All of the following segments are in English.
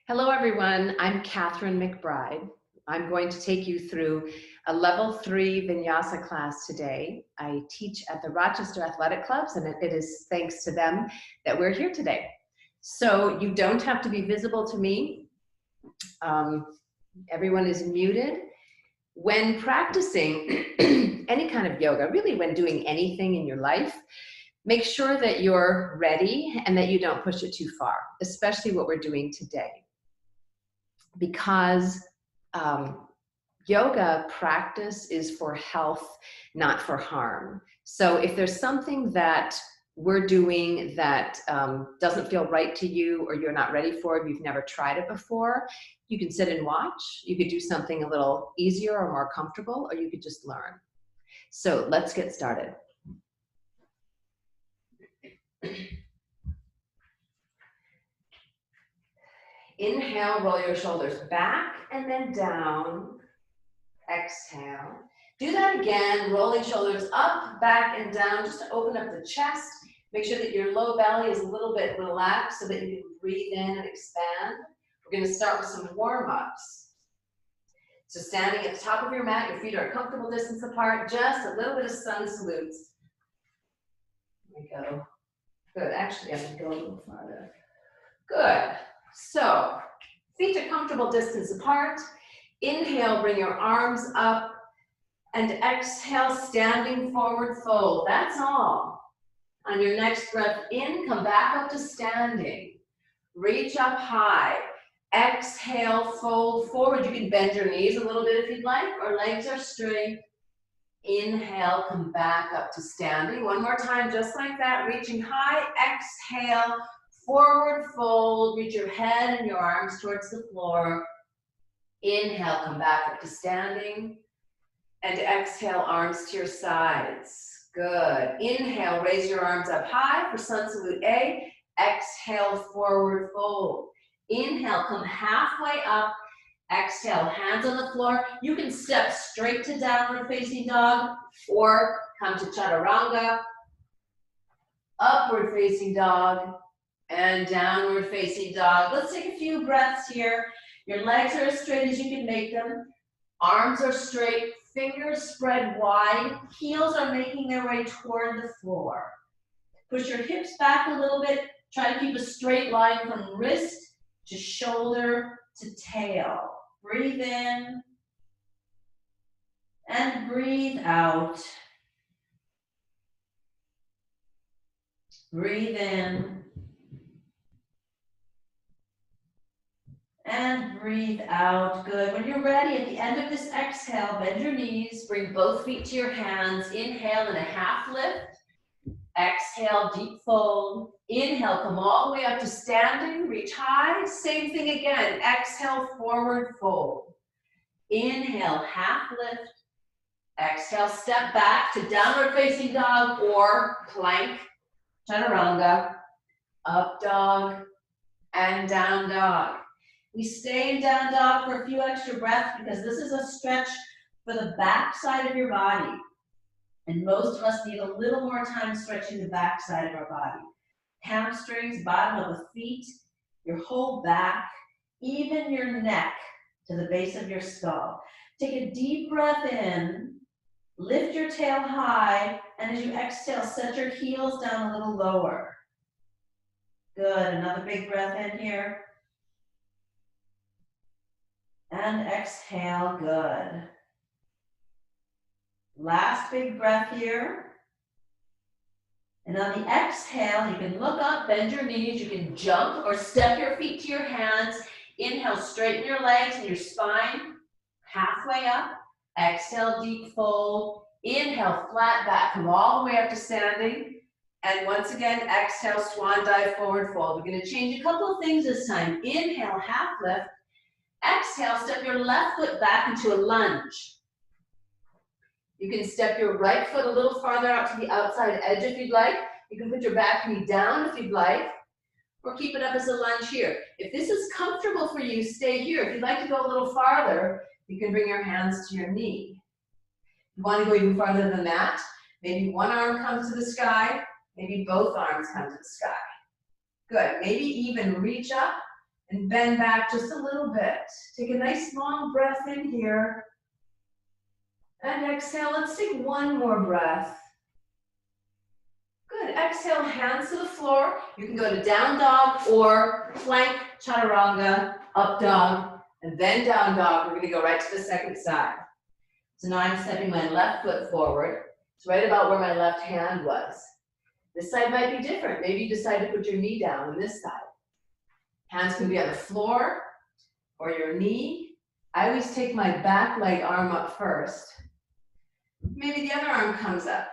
Hello, everyone. I'm Catherine McBride. I'm going to take you through a level 3 Vinyasa class today. I teach at the Rochester Athletic Clubs, and it is thanks to them that we're here today. So you don't have to be visible to me. Everyone is muted. When practicing any kind of yoga, really when doing anything in your life, make sure that you're ready and that you don't push it too far, especially what we're doing today. Because yoga practice is for health, not for harm. So if there's something that we're doing that doesn't feel right to you, or you're not ready for it, you've never tried it before, you can sit and watch. You could do something a little easier or more comfortable, or you could just learn. So let's get started. Inhale, roll your shoulders back and then down. Exhale. Do that again, rolling shoulders up, back, and down, just to open up the chest. Make sure that your low belly is a little bit relaxed so that you can breathe in and expand. We're going to start with some warm-ups. So standing at the top of your mat, your feet are a comfortable distance apart, just a little bit of sun salutes. There we go. Good. Actually, I have to go a little farther. Good. So, feet are comfortable distance apart. Inhale, bring your arms up, and exhale, standing forward fold. That's all. On your next breath in, come back up to standing. Reach up high. Exhale, fold forward. You can bend your knees a little bit if you'd like, or legs are straight. Inhale, come back up to standing. One more time, just like that, reaching high. Exhale, forward fold. Reach your head and your arms towards the floor. Inhale, come back up to standing. And exhale, arms to your sides. Good. Inhale, raise your arms up high for sun salute A. Exhale, forward fold. Inhale, come halfway up. Exhale, hands on the floor. You can step straight to downward facing dog or come to chaturanga, upward facing dog, and downward facing dog. Let's take a few breaths here. Your legs are as straight as you can make them. Arms are straight, fingers spread wide. Heels are making their way toward the floor. Push your hips back a little bit. Try to keep a straight line from wrist to shoulder to tail. Breathe in and breathe out. Breathe in and breathe out. Good. When you're ready, at the end of this exhale, bend your knees, bring both feet to your hands. Inhale in a half lift. Exhale, deep fold. Inhale, come all the way up to standing, reach high. Same thing again. Exhale, forward fold. Inhale, half lift. Exhale, step back to downward facing dog or plank, chaturanga, up dog, and down dog. We stay in down dog for a few extra breaths because this is a stretch for the back side of your body. And most of us need a little more time stretching the back side of our body. Hamstrings, bottom of the feet, your whole back, even your neck to the base of your skull. Take a deep breath in, lift your tail high, and as you exhale, set your heels down a little lower. Good, another big breath in here. And exhale, good. Last big breath here. And on the exhale, you can look up, bend your knees, you can jump or step your feet to your hands. Inhale, straighten your legs and your spine, halfway up. Exhale, deep fold. Inhale, flat back, come all the way up to standing. And once again, exhale, swan dive, forward fold. We're gonna change a couple of things this time. Inhale, half lift. Exhale, step your left foot back into a lunge. You can step your right foot a little farther out to the outside edge if you'd like. You can put your back knee down if you'd like, or keep it up as a lunge here. If this is comfortable for you, stay here. If you'd like to go a little farther, you can bring your hands to your knee. If you want to go even farther than that, maybe one arm comes to the sky, maybe both arms come to the sky. Good, maybe even reach up and bend back just a little bit. Take a nice long breath in here. And exhale, let's take one more breath. Good, exhale, hands to the floor. You can go to down dog or plank, chaturanga, up dog, and then down dog. We're gonna go right to the second side. So now I'm stepping my left foot forward. It's right about where my left hand was. This side might be different. Maybe you decide to put your knee down on this side. Hands can be on the floor or your knee. I always take my back leg arm up first. Maybe the other arm comes up.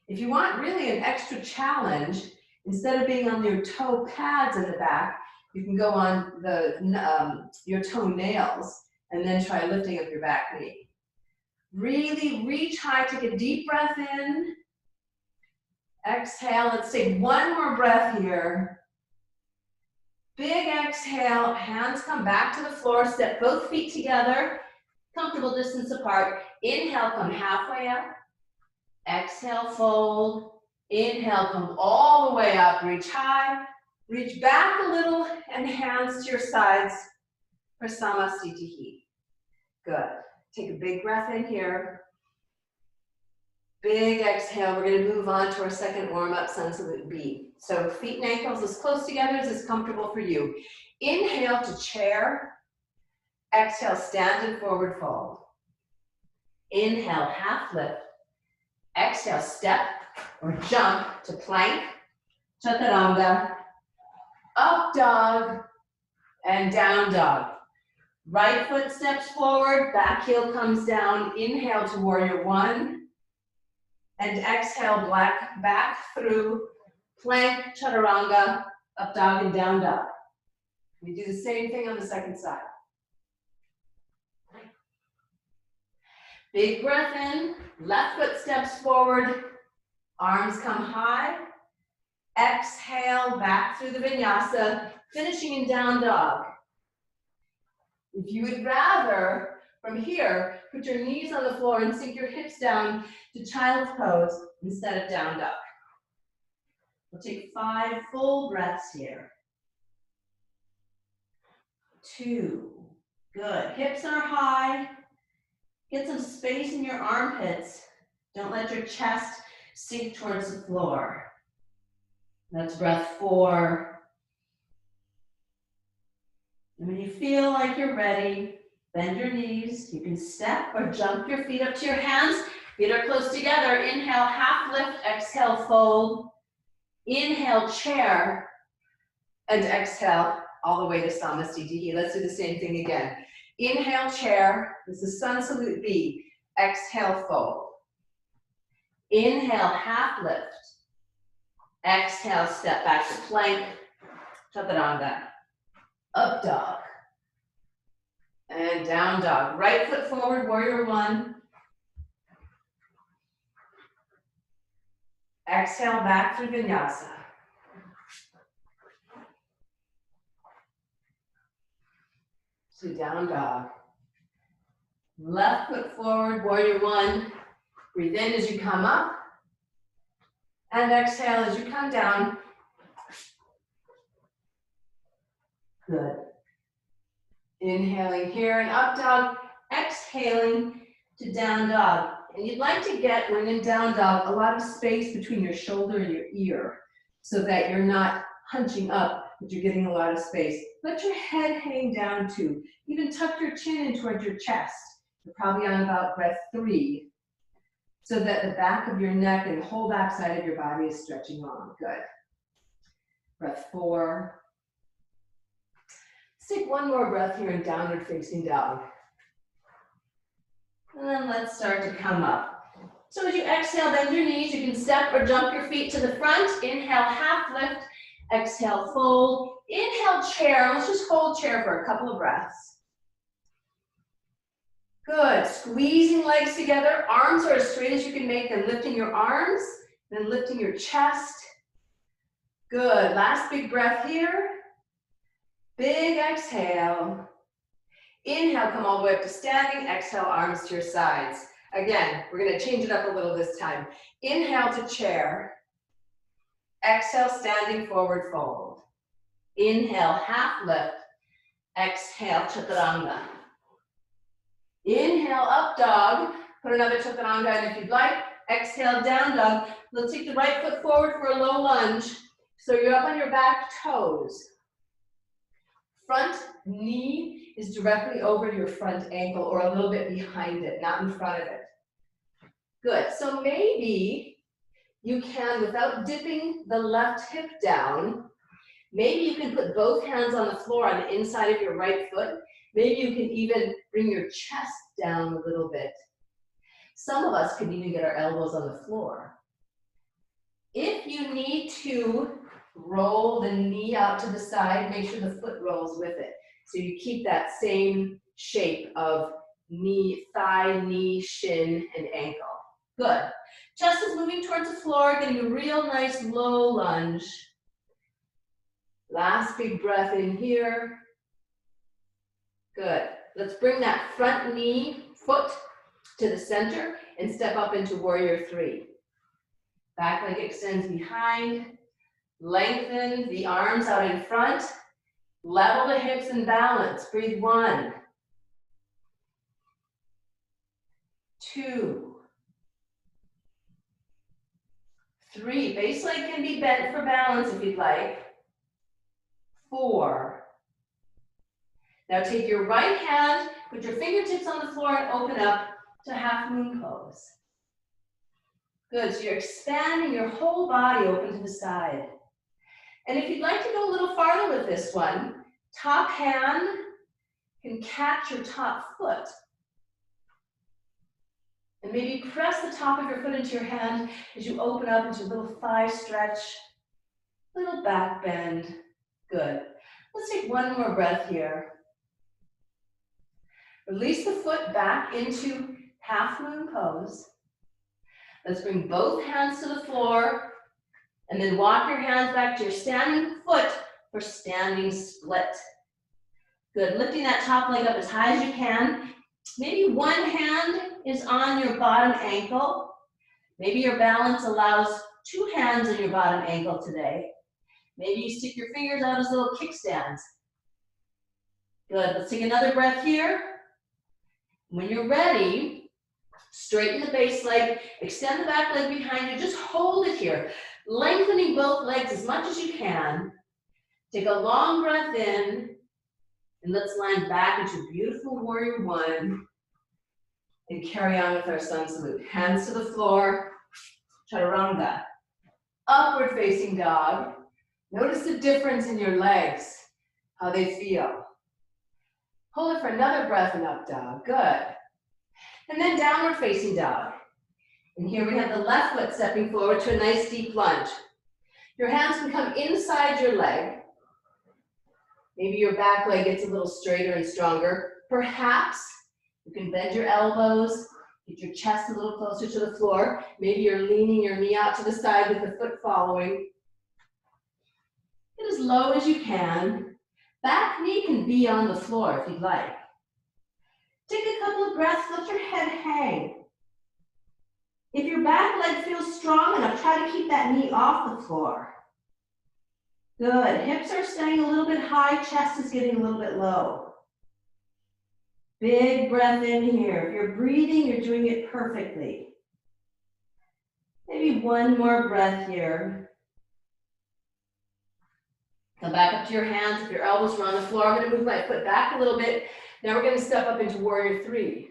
If you want really an extra challenge, instead of being on your toe pads in the back, you can go on your toenails and then try lifting up your back knee. Really reach high, take a deep breath in. Exhale, let's take one more breath here. Big exhale, hands come back to the floor, step both feet together, comfortable distance apart. Inhale, come halfway up. Exhale, fold. Inhale, come all the way up, reach high. Reach back a little and hands to your sides for Samastitihi. Good. Take a big breath in here. Big exhale. We're going to move on to our second warm-up, Sun Salute B. So feet and ankles as close together as is comfortable for you. Inhale to chair. Exhale, stand and forward fold. Inhale, half lift. Exhale, step or jump to plank, chaturanga, up dog, and down dog. Right foot steps forward, back heel comes down. Inhale to warrior one. And exhale, back through plank, chaturanga, up dog, and down dog. We do the same thing on the second side. Big breath in, left foot steps forward, arms come high. Exhale, back through the vinyasa, finishing in down dog. If you would rather, from here, put your knees on the floor and sink your hips down to child's pose instead of down dog. We'll take 5 full breaths here. 2, good. Hips are high. Get some space in your armpits. Don't let your chest sink towards the floor. That's breath 4. And when you feel like you're ready, bend your knees. You can step or jump your feet up to your hands. Feet are close together. Inhale, half lift. Exhale, fold. Inhale, chair. And exhale, all the way to Samastitihi. Let's do the same thing again. Inhale, chair. This is Sun Salute B. Exhale, fold. Inhale, half lift. Exhale, step back to plank, chaturanga. Up dog. And down dog. Right foot forward, warrior one. Exhale, back through vinyasa. To down dog. Left foot forward, warrior one. Breathe in as you come up. And exhale as you come down. Good. Inhaling here and up dog. Exhaling to down dog. And you'd like to get, when in down dog, a lot of space between your shoulder and your ear so that you're not hunching up, but you're getting a lot of space. Let your head hang down too. Even tuck your chin in towards your chest. You're probably on about breath 3, so that the back of your neck and the whole back side of your body is stretching long. Good. Breath 4. Let's take one more breath here in downward facing dog. And then let's start to come up. So as you exhale, bend your knees. You can step or jump your feet to the front. Inhale, half lift. Exhale, fold. Inhale, chair. Let's just hold chair for a couple of breaths. Good. Squeezing legs together. Arms are as straight as you can make them. Lifting your arms, then lifting your chest. Good. Last big breath here. Big exhale. Inhale, come all the way up to standing. Exhale, arms to your sides. Again, we're going to change it up a little this time. Inhale to chair. Exhale, standing forward fold. Inhale, half lift. Exhale, chaturanga. Inhale, up dog. Put another chaturanga in if you'd like. Exhale, down dog. Let's take the right foot forward for a low lunge. So you're up on your back toes. Front knee is directly over your front ankle or a little bit behind it, not in front of it. Good. So maybe you can, without dipping the left hip down, maybe you can put both hands on the floor on the inside of your right foot. Maybe you can even bring your chest down a little bit. Some of us can even get our elbows on the floor. If you need to roll the knee out to the side, make sure the foot rolls with it. So you keep that same shape of knee, thigh, knee, shin, and ankle. Good. Chest is moving towards the floor, getting a real nice low lunge. Last big breath in here. Good. Let's bring that front knee, foot to the center and step up into warrior three. Back leg extends behind. Lengthen the arms out in front. Level the hips and balance. Breathe 1, 2, 3. Base leg can be bent for balance if you'd like. 4. Now take your right hand, put your fingertips on the floor and open up to half moon pose. Good, so you're expanding your whole body open to the side. And if you'd like to go a little farther with this one, top hand can catch your top foot. And maybe press the top of your foot into your hand as you open up into a little thigh stretch, little back bend. Good. Let's take one more breath here. Release the foot back into half moon pose. Let's bring both hands to the floor and then walk your hands back to your standing foot for standing split. Good, lifting that top leg up as high as you can. Maybe one hand is on your bottom ankle. Maybe your balance allows 2 hands on your bottom ankle today. Maybe you stick your fingers out as little kickstands. Good, let's take another breath here. When you're ready, straighten the base leg, extend the back leg behind you, just hold it here. Lengthening both legs as much as you can. Take a long breath in, and let's land back into beautiful warrior 1 and carry on with our sun salute. Hands to the floor, chaturanga. Upward facing dog. Notice the difference in your legs, how they feel. Hold it for another breath and up dog, good. And then downward facing dog. And here we have the left foot stepping forward to a nice deep lunge. Your hands can come inside your leg. Maybe your back leg gets a little straighter and stronger. Perhaps you can bend your elbows, get your chest a little closer to the floor. Maybe you're leaning your knee out to the side with the foot following. Get as low as you can. Back knee can be on the floor if you'd like. Take a couple of breaths, let your head hang. If your back leg feels strong enough, try to keep that knee off the floor. Good, hips are staying a little bit high, chest is getting a little bit low. Big breath in here. If you're breathing, you're doing it perfectly. Maybe one more breath here. Come back up to your hands. If your elbows are on the floor, I'm going to move my foot back a little bit. Now we're going to step up into warrior 3.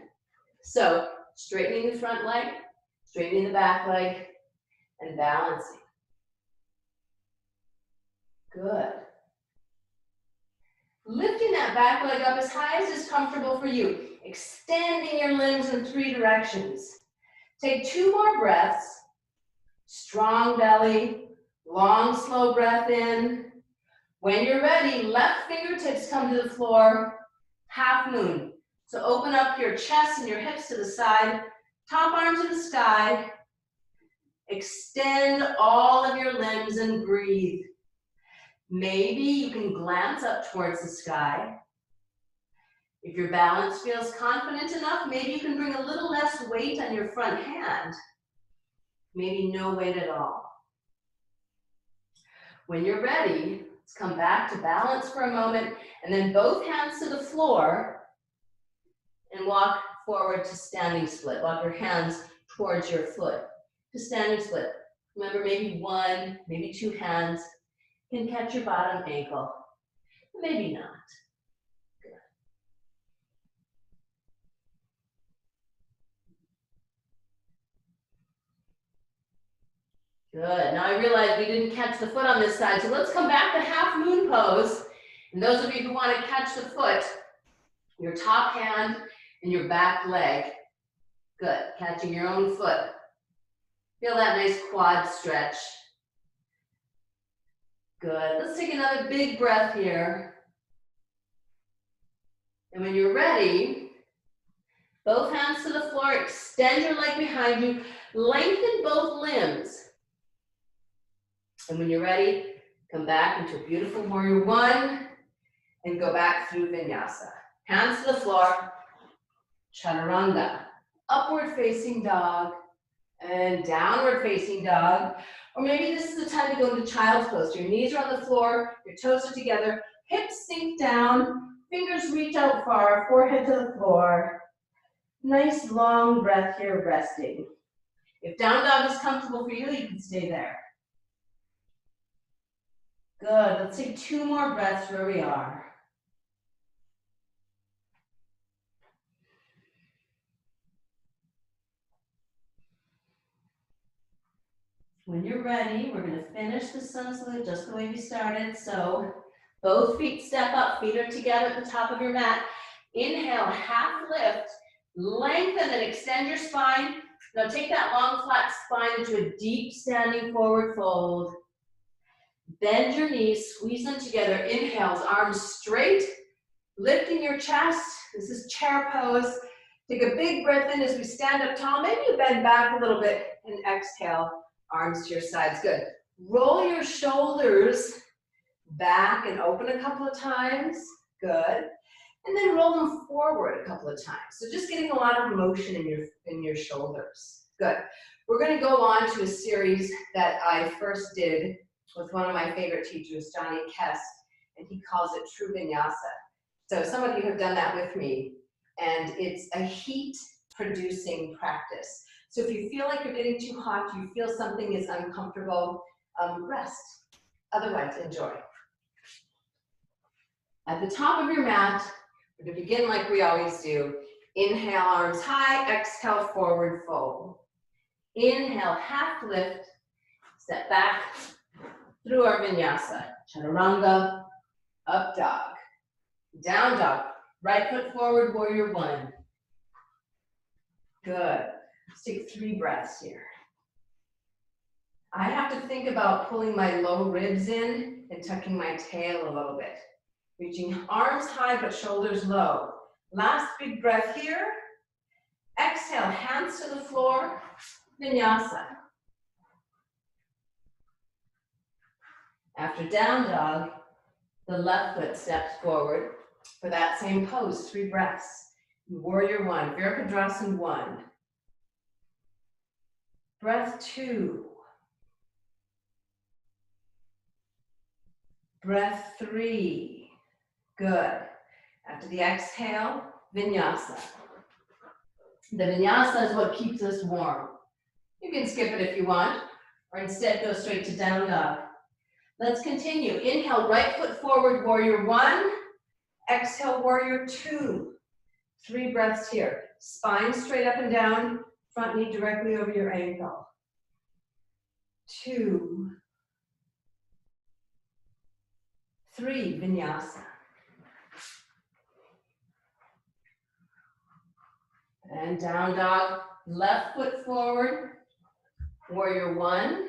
So straightening the front leg, straightening the back leg, and balancing. Good. Lifting that back leg up as high as is comfortable for you. Extending your limbs in 3 directions. Take 2 more breaths. Strong belly, long, slow breath in. When you're ready, left fingertips come to the floor, half moon. So open up your chest and your hips to the side, top arm to the sky. Extend all of your limbs and breathe. Maybe you can glance up towards the sky. If your balance feels confident enough, maybe you can bring a little less weight on your front hand. Maybe no weight at all. When you're ready, Let's come back to balance for a moment, and then both hands to the floor, and walk forward to standing split. Walk your hands towards your foot to standing split. Remember, maybe one, maybe two hands can catch your bottom ankle, maybe not. Good. Now I realize we didn't catch the foot on this side, so let's come back to half moon pose. And those of you who want to catch the foot, your top hand and your back leg. Good. Catching your own foot. Feel that nice quad stretch. Good. Let's take another big breath here. And when you're ready, both hands to the floor, extend your leg behind you, lengthen both limbs. And when you're ready, come back into a beautiful warrior one and go back through vinyasa. Hands to the floor, chaturanga, upward facing dog and downward facing dog. Or maybe this is the time to go into child's pose. Your knees are on the floor, your toes are together, hips sink down, fingers reach out far, forehead to the floor. Nice long breath here, resting. If down dog is comfortable for you, you can stay there. Good, let's take two more breaths where we are. When you're ready, we're gonna finish the sun salute just the way we started. So both feet step up, feet are together at the top of your mat. Inhale, half lift, lengthen and extend your spine. Now take that long flat spine into a deep standing forward fold. Bend your knees, squeeze them together. Inhales, arms straight, lifting your chest. This is chair pose. Take a big breath in as we stand up tall. Maybe you bend back a little bit and exhale, arms to your sides. Good. Roll your shoulders back and open a couple of times. Good. And then roll them forward a couple of times. So just getting a lot of motion in your shoulders. Good. We're going to go on to a series that I first did with one of my favorite teachers, Johnny Kest, and he calls it True Vinyasa. So some of you have done that with me, and it's a heat-producing practice. So if you feel like you're getting too hot, you feel something is uncomfortable, rest. Otherwise, enjoy. At the top of your mat, we're going to begin like we always do. Inhale, arms high, exhale, forward fold. Inhale, half lift, step back through our vinyasa. Chaturanga, up dog, down dog, right foot forward, warrior one. Good. Let's take 3 breaths here. I have to think about pulling my low ribs in and tucking my tail a little bit. Reaching arms high but shoulders low. Last big breath here. Exhale, hands to the floor, vinyasa. After down dog, the left foot steps forward for that same pose, 3 breaths. Warrior one, Virabhadrasana 1. Breath 2. Breath 3. Good. After the exhale, vinyasa. The vinyasa is what keeps us warm. You can skip it if you want, or instead go straight to down dog. Let's continue. Inhale, right foot forward, warrior one. Exhale, warrior two. 3 breaths here. Spine straight up and down, front knee directly over your ankle. 2. 3, vinyasa. And down dog, left foot forward, warrior one.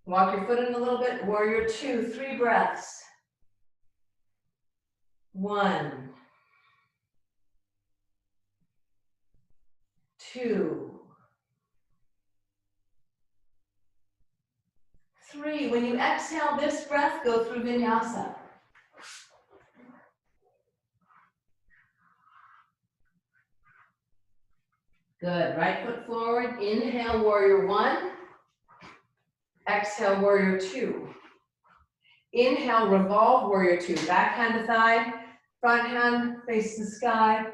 Walk your foot in a little bit, warrior two, 3 breaths. 1, 2, 3. When you exhale this breath, go through vinyasa. Good, right foot forward, inhale, warrior one. Exhale, warrior two. Inhale, revolve, warrior two. Back hand to thigh, front hand face the sky.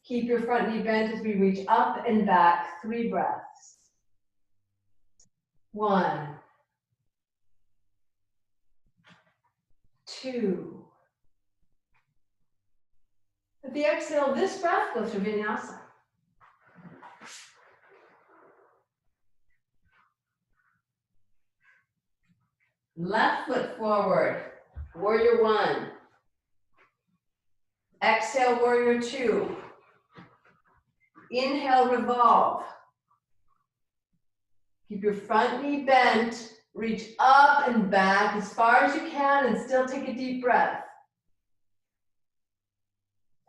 Keep your front knee bent as we reach up and back. 3 breaths. 1, 2. At the exhale, this breath, go through Vinyasa. Left foot forward, warrior one. Exhale, warrior two. Inhale, revolve. Keep your front knee bent, reach up and back as far as you can and still take a deep breath.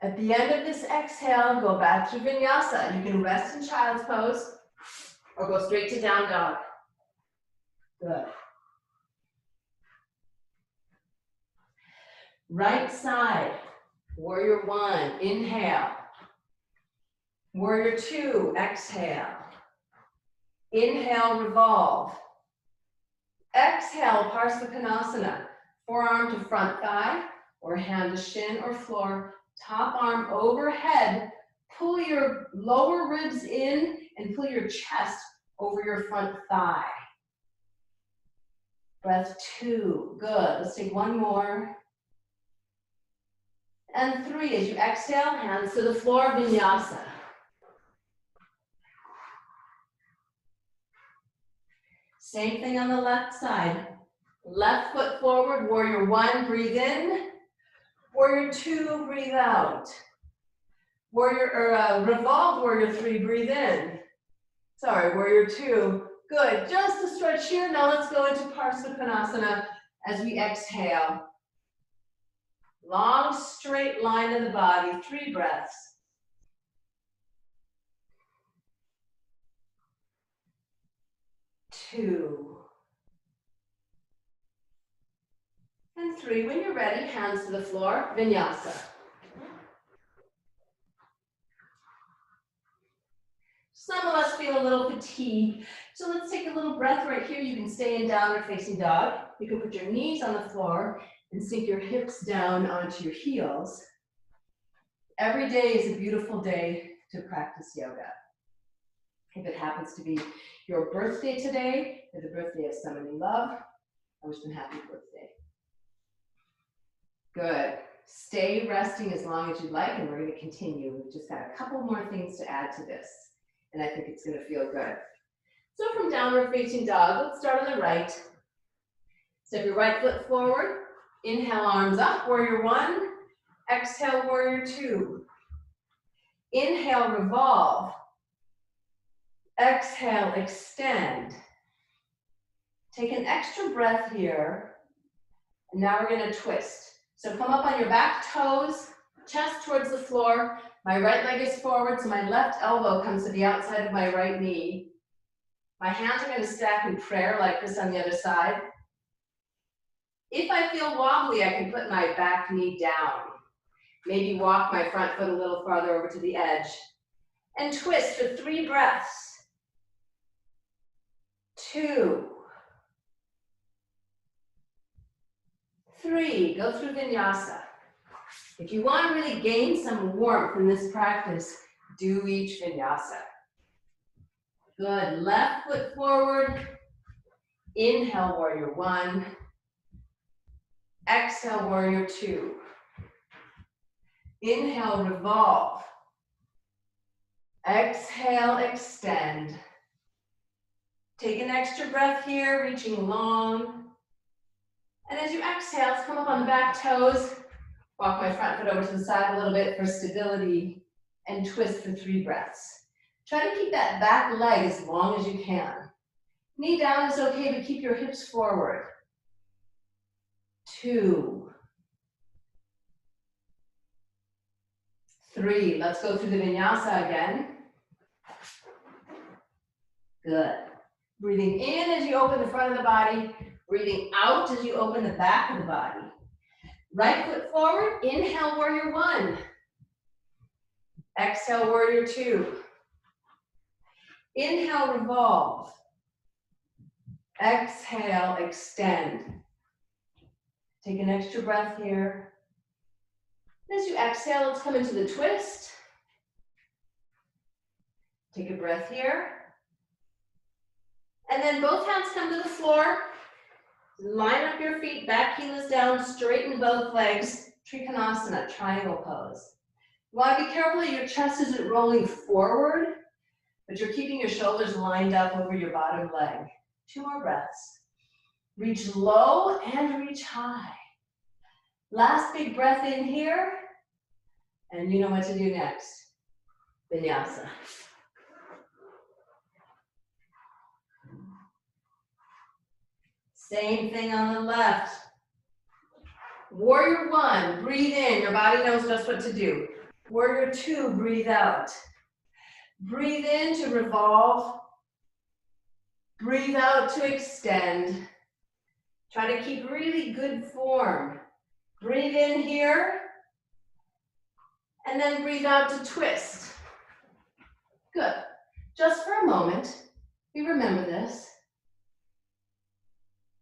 At the end of this exhale, go back to Vinyasa. You can rest in child's pose or go straight to down dog. Good. Right side, warrior one, inhale. Warrior two, exhale. Inhale, revolve. Exhale, Parsvakonasana. Forearm to front thigh or hand to shin or floor. Top arm overhead. Pull your lower ribs in and pull your chest over your front thigh. Breath 2, good. Let's take one more. And 3, as you exhale, hands to the floor, Vinyasa. Same thing on the left side. Left foot forward, warrior one, breathe in. Warrior two, breathe out. Revolve, warrior three, breathe in. Sorry, warrior two. Good, just a stretch here. Now let's go into Parsvakonasana as we exhale. Long, straight line in the body, 3 breaths. 2. And 3. When you're ready, hands to the floor, Vinyasa. Some of us feel a little fatigued, so let's take a little breath right here. You can stay in downward facing dog. You can put your knees on the floor and sink your hips down onto your heels. Every day is a beautiful day to practice yoga. If it happens to be your birthday today, or the birthday of someone you love, I wish them happy birthday. Good. Stay resting as long as you'd like, and we're going to continue. We've just got a couple more things to add to this, and I think it's going to feel good. So from downward facing dog, let's start on the right. Step your right foot forward. Inhale, arms up, warrior one. Exhale, warrior two. Inhale, revolve. Exhale, extend. Take an extra breath here. And now we're going to twist. So come up on your back toes, chest towards the floor. My right leg is forward, so my left elbow comes to the outside of my right knee. My hands are going to stack in prayer like this on the other side. If I feel wobbly, I can put my back knee down. Maybe walk my front foot a little farther over to the edge. And twist for 3 breaths. 2. 3, go through Vinyasa. If you want to really gain some warmth in this practice, do each Vinyasa. Good, left foot forward. Inhale, warrior one. Exhale, warrior two. Inhale, revolve. Exhale, extend. Take an extra breath here, reaching long. And as you exhale, let's come up on the back toes. Walk my front foot over to the side a little bit for stability and twist for 3 breaths. Try to keep that back leg as long as you can. Knee down is okay, but keep your hips forward. 2. 3, let's go through the Vinyasa again. Good. Breathing in as you open the front of the body. Breathing out as you open the back of the body. Right foot forward, inhale, warrior one. Exhale, warrior two. Inhale, revolve. Exhale, extend. Take an extra breath here. As you exhale, let's come into the twist. Take a breath here. And then both hands come to the floor. Line up your feet, back heel is down, straighten both legs. Trikonasana, triangle pose. You want to be careful that your chest isn't rolling forward, but you're keeping your shoulders lined up over your bottom leg. 2 more breaths. Reach low and reach high. Last big breath in here. And you know what to do next. Vinyasa. Same thing on the left. Warrior 1, breathe in. Your body knows just what to do. Warrior 2, breathe out. Breathe in to revolve. Breathe out to extend. Try to keep really good form. Breathe in here. And then breathe out to twist. Good. Just for a moment. You remember this.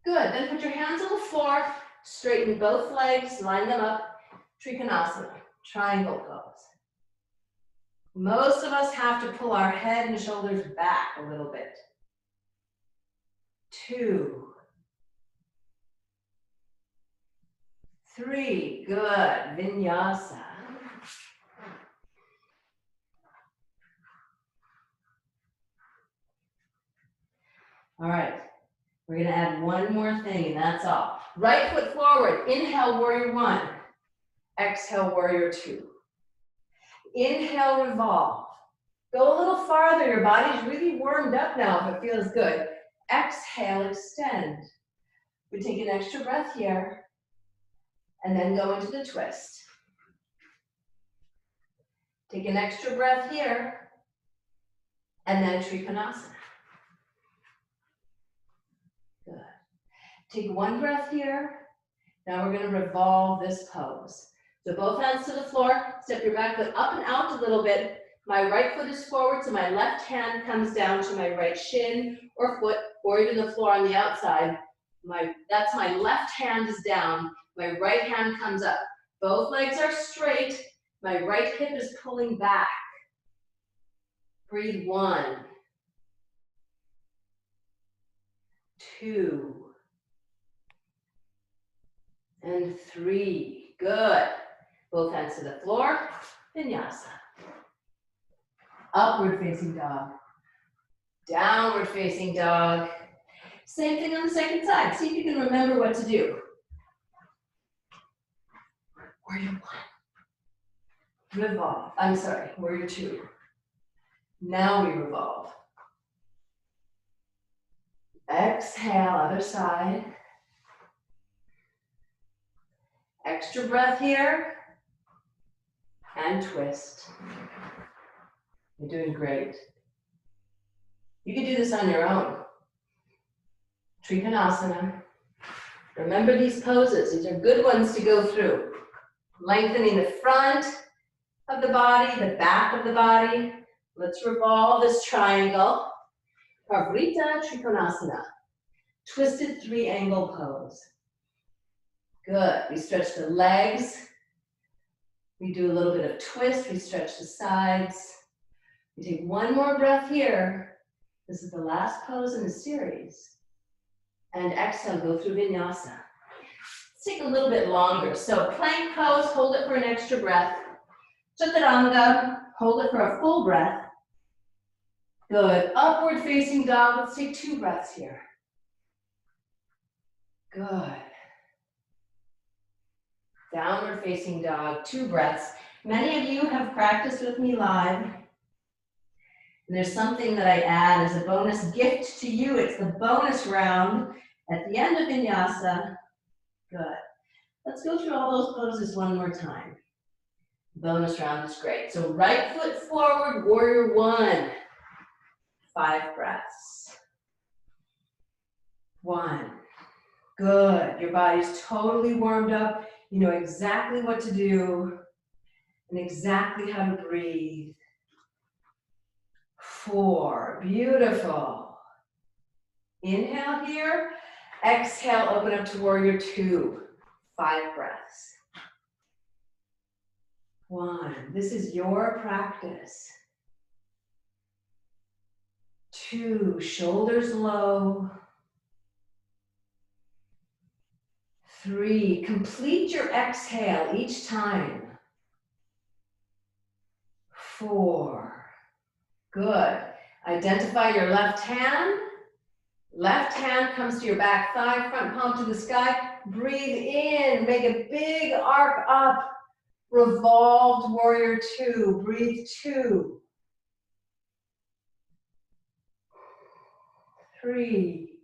Good. Then put your hands on the floor. Straighten both legs. Line them up. Trikonasana. Triangle pose. Most of us have to pull our head and shoulders back a little bit. 2. 3. Good. Vinyasa. All right. We're going to add one more thing, and that's all. Right foot forward. Inhale, warrior 1. Exhale, warrior 2. Inhale, revolve. Go a little farther. Your body's really warmed up now if it feels good. Exhale, extend. We take an extra breath here, and then go into the twist. Take an extra breath here, and then Trikonasana. Good. Take one breath here. Now we're going to revolve this pose. So both hands to the floor. Step your back foot up and out a little bit. My right foot is forward, so my left hand comes down to my right shin or foot, or even the floor on the outside. That's my left hand is down. My right hand comes up. Both legs are straight. My right hip is pulling back. Breathe 1. 2. And 3. Good. Both hands to the floor. Vinyasa. Upward facing dog. Downward facing dog. Same thing on the second side. See if you can remember what to do. Warrior 1. Revolve. I'm sorry, warrior 2. Now we revolve. Exhale, other side. Extra breath here. And twist. You're doing great. You can do this on your own. Trikonasana. Remember these poses. These are good ones to go through. Lengthening the front of the body, the back of the body. Let's revolve this triangle. Pavrita Trikonasana. Twisted 3-angle pose. Good. We stretch the legs. We do a little bit of twist. We stretch the sides. We take one more breath here. This is the last pose in the series. And exhale, go through Vinyasa. Let's take a little bit longer. So plank pose, hold it for an extra breath. Chaturanga, hold it for a full breath. Good. Upward facing dog. Let's take 2 breaths here. Good. Downward facing dog, 2 breaths. Many of you have practiced with me live. And there's something that I add as a bonus gift to you. It's the bonus round at the end of Vinyasa. Good. Let's go through all those poses one more time. Bonus round is great. So right foot forward, warrior 1. 5 breaths. 1. Good. Your body's totally warmed up. You know exactly what to do and exactly how to breathe. 4. Beautiful. Inhale here. Exhale, open up to warrior 2. 5 breaths. 1, this is your practice. 2, shoulders low. 3, complete your exhale each time. 4, good. Identify your left hand. Left hand comes to your back thigh, front palm to the sky. Breathe in, make a big arc up. Revolved warrior 2, breathe 2. 3,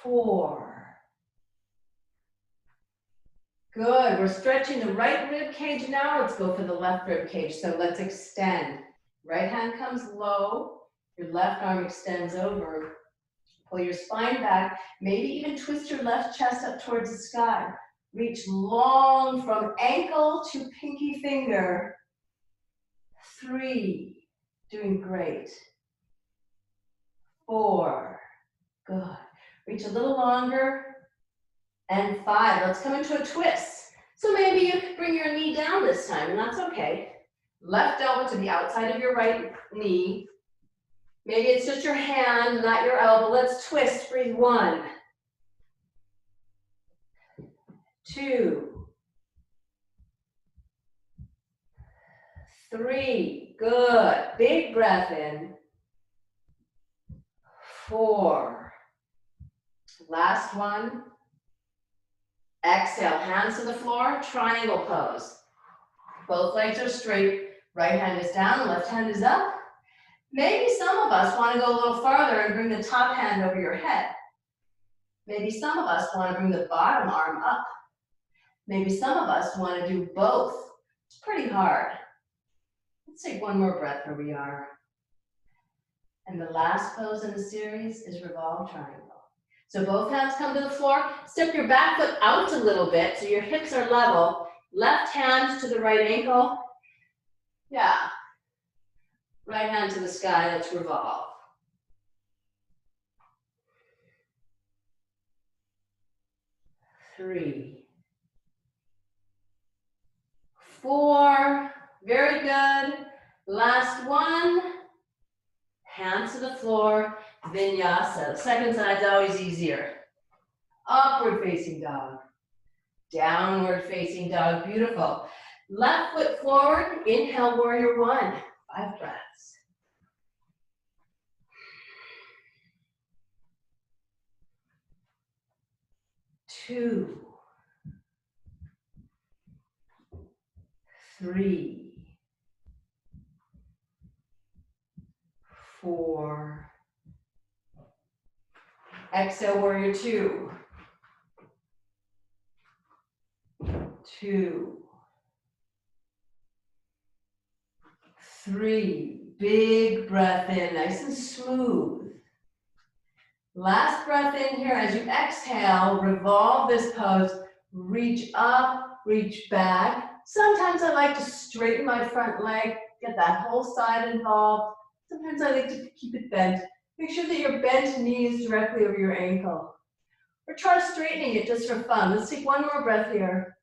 4. Good, we're stretching the right rib cage now. Let's go for the left rib cage. So let's extend. Right hand comes low, your left arm extends over. Pull your spine back, maybe even twist your left chest up towards the sky. Reach long from ankle to pinky finger. 3, doing great. 4, good. Reach a little longer. And 5, let's come into a twist. So maybe you could bring your knee down this time, and that's okay. Left elbow to the outside of your right knee. Maybe it's just your hand, not your elbow. Let's twist, breathe 1, 2, 3, good. Big breath in. 4, last one. Exhale, hands to the floor, triangle pose. Both legs are straight, right hand is down, left hand is up. Maybe some of us want to go a little farther and bring the top hand over your head. Maybe some of us want to bring the bottom arm up. Maybe some of us want to do both. It's pretty hard. Let's take one more breath where we are. And the last pose in the series is revolve triangle. So both hands come to the floor. Step your back foot out a little bit so your hips are level. Left hand to the right ankle. Yeah. Right hand to the sky, let's revolve. 3, 4, very good. Last one. Hands to the floor, Vinyasa. The second side's always easier. Upward facing dog. Downward facing dog, beautiful. Left foot forward, inhale, warrior 1. 5 breaths. 2, 3, 4. Exhale, warrior 2. 2, 3. Big breath in, nice and smooth. Last breath in here. As you exhale, revolve this pose. Reach up, reach back. Sometimes I like to straighten my front leg, get that whole side involved. Sometimes I like to keep it bent. Make sure that your bent knee is directly over your ankle. Or try straightening it just for fun. Let's take one more breath here.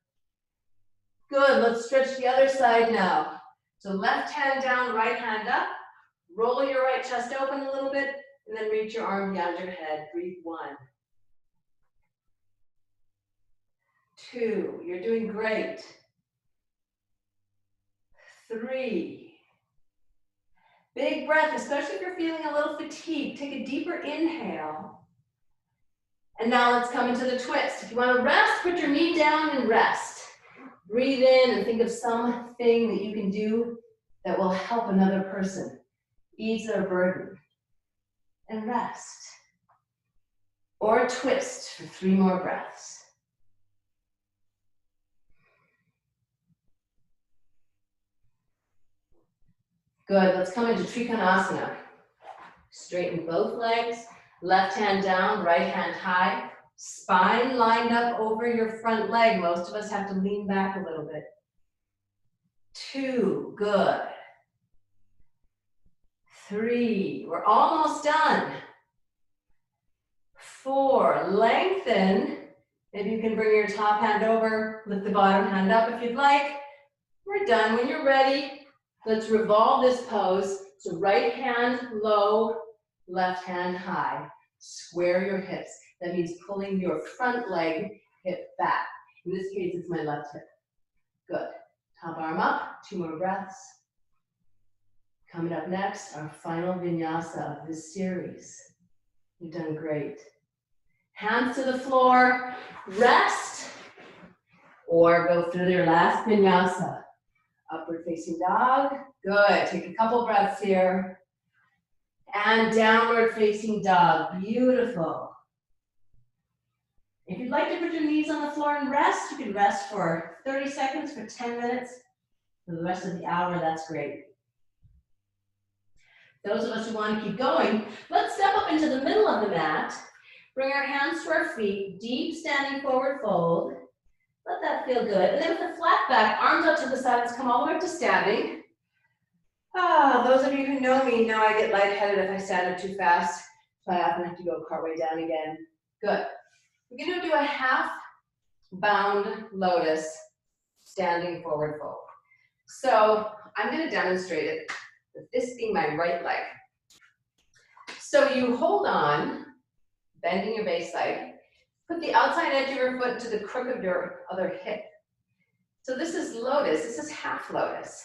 Good, let's stretch the other side now. So left hand down, right hand up. Roll your right chest open a little bit, and then reach your arm behind your head. Breathe 1. 2, you're doing great. 3. Big breath, especially if you're feeling a little fatigued. Take a deeper inhale. And now let's come into the twist. If you want to rest, put your knee down and rest. Breathe in and think of something that you can do that will help another person. Ease their burden. And rest. Or twist for 3 more breaths. Good, let's come into Trikonasana. Straighten both legs, left hand down, right hand high. Spine lined up over your front leg. Most of us have to lean back a little bit. 2, good. 3, we're almost done. 4, lengthen. Maybe you can bring your top hand over, lift the bottom hand up if you'd like. We're done. When you're ready, let's revolve this pose. So right hand low, left hand high. Square your hips. That means pulling your front leg hip back. In this case, it's my left hip. Good. Top arm up, 2 more breaths. Coming up next, our final vinyasa of this series. You've done great. Hands to the floor, rest, or go through your last vinyasa. Upward facing dog, good. Take a couple breaths here. And downward facing dog, beautiful. If you'd like to put your knees on the floor and rest, you can rest for 30 seconds, for 10 minutes. For the rest of the hour, that's great. Those of us who want to keep going, let's step up into the middle of the mat. Bring our hands to our feet, deep standing forward fold. Let that feel good. And then with a flat back, arms out to the sides, come all the way up to standing. Those of you who know me know I get lightheaded if I stand up too fast, so I often have to go partway down again. Good. We're going to do a half bound lotus, standing forward fold. So I'm going to demonstrate it with this being my right leg. So you hold on, bending your base leg. Put the outside edge of your foot to the crook of your other hip. So this is lotus, this is half lotus.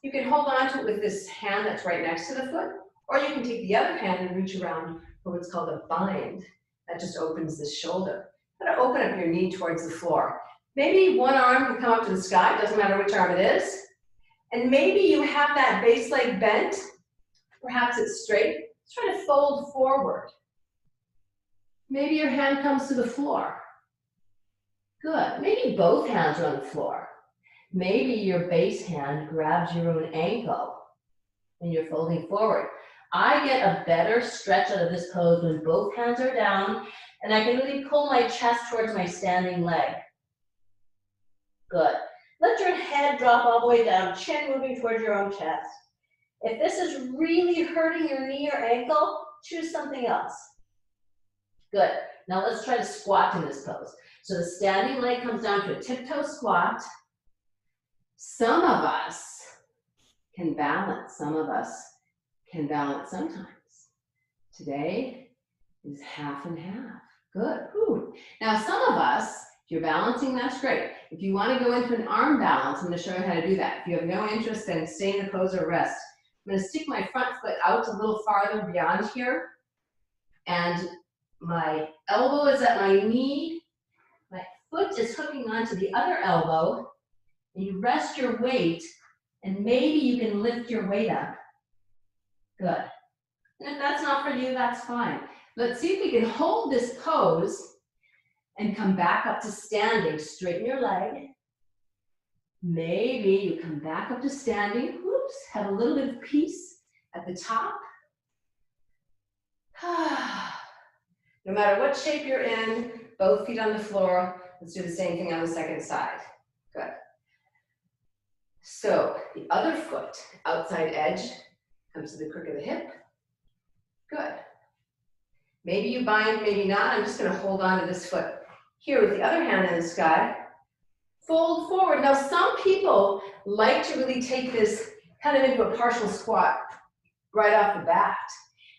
You can hold on to it with this hand that's right next to the foot, or you can take the other hand and reach around for what's called a bind. That just opens the shoulder. Kind of open up your knee towards the floor. Maybe one arm can come up to the sky, it doesn't matter which arm it is. And maybe you have that base leg bent, perhaps it's straight. Let's try to fold forward. Maybe your hand comes to the floor. Good. Maybe both hands are on the floor. Maybe your base hand grabs your own ankle and you're folding forward. I get a better stretch out of this pose when both hands are down and I can really pull my chest towards my standing leg. Good. Let your head drop all the way down, chin moving towards your own chest. If this is really hurting your knee or ankle, choose something else. Good. Now let's try to squat in this pose. So the standing leg comes down to a tiptoe squat. Some of us can balance. Some of us can balance sometimes. Today is half and half. Good. Ooh. Now some of us, if you're balancing, that's great. If you want to go into an arm balance, I'm going to show you how to do that. If you have no interest in staying in the pose or rest, I'm going to stick my front foot out a little farther beyond here. And my elbow is at my knee. My foot is hooking onto the other elbow. And you rest your weight, and maybe you can lift your weight up. Good. And if that's not for you, that's fine. Let's see if we can hold this pose and come back up to standing. Straighten your leg. Maybe you come back up to standing. Oops, have a little bit of peace at the top. No matter what shape you're in, both feet on the floor. Let's do the same thing on the second side. Good. So the other foot, outside edge, comes to the crook of the hip. Good. Maybe you bind, maybe not. I'm just going to hold on to this foot here with the other hand in the sky. Fold forward. Now some people like to really take this kind of into a partial squat right off the bat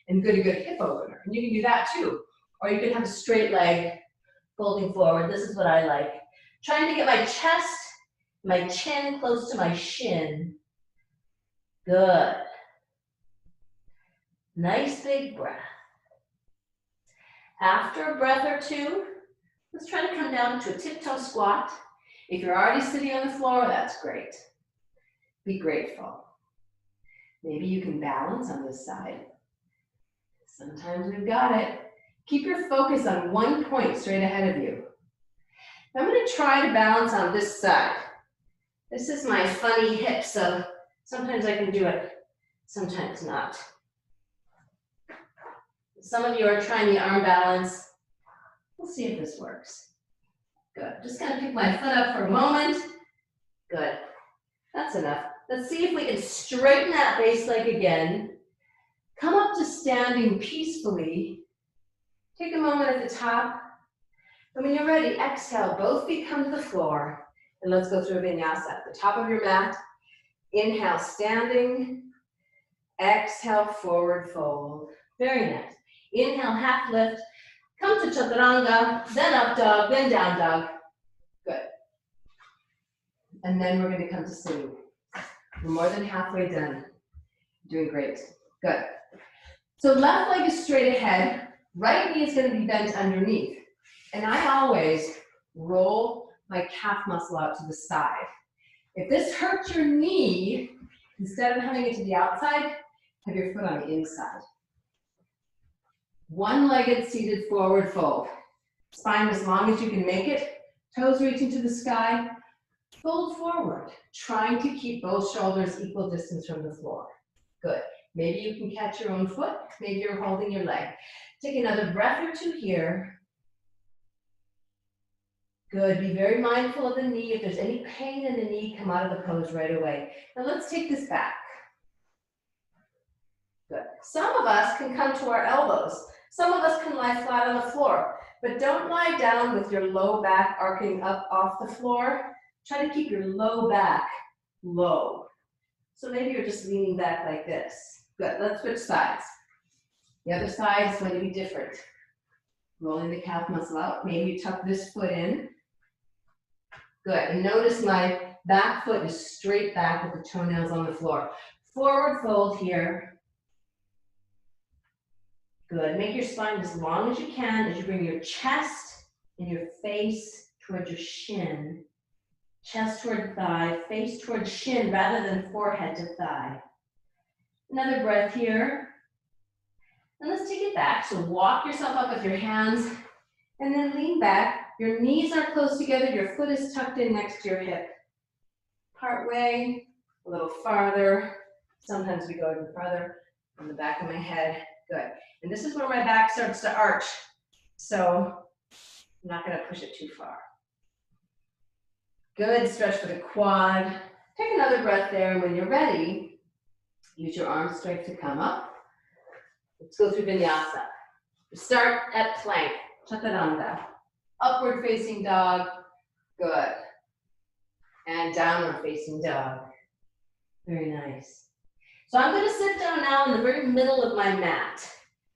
and get a good hip opener. And you can do that too. Or you can have a straight leg folding forward. This is what I like. Trying to get my chest, my chin close to my shin. Good. Nice big breath. After a breath or two, let's try to come down to a tiptoe squat. If you're already sitting on the floor, that's great. Be grateful. Maybe you can balance on this side. Sometimes we've got it. Keep your focus on one point straight ahead of you. I'm going to try to balance on this side. This is my funny hip, so sometimes I can do it, sometimes not. Some of you are trying the arm balance. We'll see if this works. Good. Just going to pick my foot up for a moment. Good. That's enough. Let's see if we can straighten that base leg again. Come up to standing peacefully. Take a moment at the top. And when you're ready, exhale, both feet come to the floor. And let's go through a vinyasa. At the top of your mat, inhale, standing. Exhale, forward fold. Very nice. Inhale, half lift. Come to chaturanga, then up dog, then down dog. Good. And then we're going to come to sitting. We're more than halfway done. Doing great. Good. So left leg is straight ahead. Right knee is going to be bent underneath. And I always roll my calf muscle out to the side. If this hurts your knee, instead of having it to the outside, have your foot on the inside. One-legged seated forward fold. Spine as long as you can make it. Toes reaching to the sky. Fold forward, trying to keep both shoulders equal distance from the floor. Good. Maybe you can catch your own foot. Maybe you're holding your leg. Take another breath or two here. Good. Be very mindful of the knee. If there's any pain in the knee, come out of the pose right away. Now let's take this back. Good. Some of us can come to our elbows. Some of us can lie flat on the floor. But don't lie down with your low back arcing up off the floor. Try to keep your low back low. So maybe you're just leaning back like this. Good. Let's switch sides. The other side is going to be different. Rolling the calf muscle out. Maybe you tuck this foot in. Good. And notice my back foot is straight back with the toenails on the floor. Forward fold here. Good. Make your spine as long as you can as you bring your chest and your face towards your shin. Chest toward thigh, face toward shin rather than forehead to thigh. Another breath here. And let's take it back. So walk yourself up with your hands and then lean back. Your knees are close together. Your foot is tucked in next to your hip. Part way, a little farther. Sometimes we go even farther on the back of my head. Good. And this is where my back starts to arch. So I'm not going to push it too far. Good, stretch for the quad. Take another breath there, and when you're ready, use your arm strength to come up. Let's go through vinyasa. Start at plank, chaturanga. Upward facing dog, good. And downward facing dog, very nice. So I'm gonna sit down now in the very middle of my mat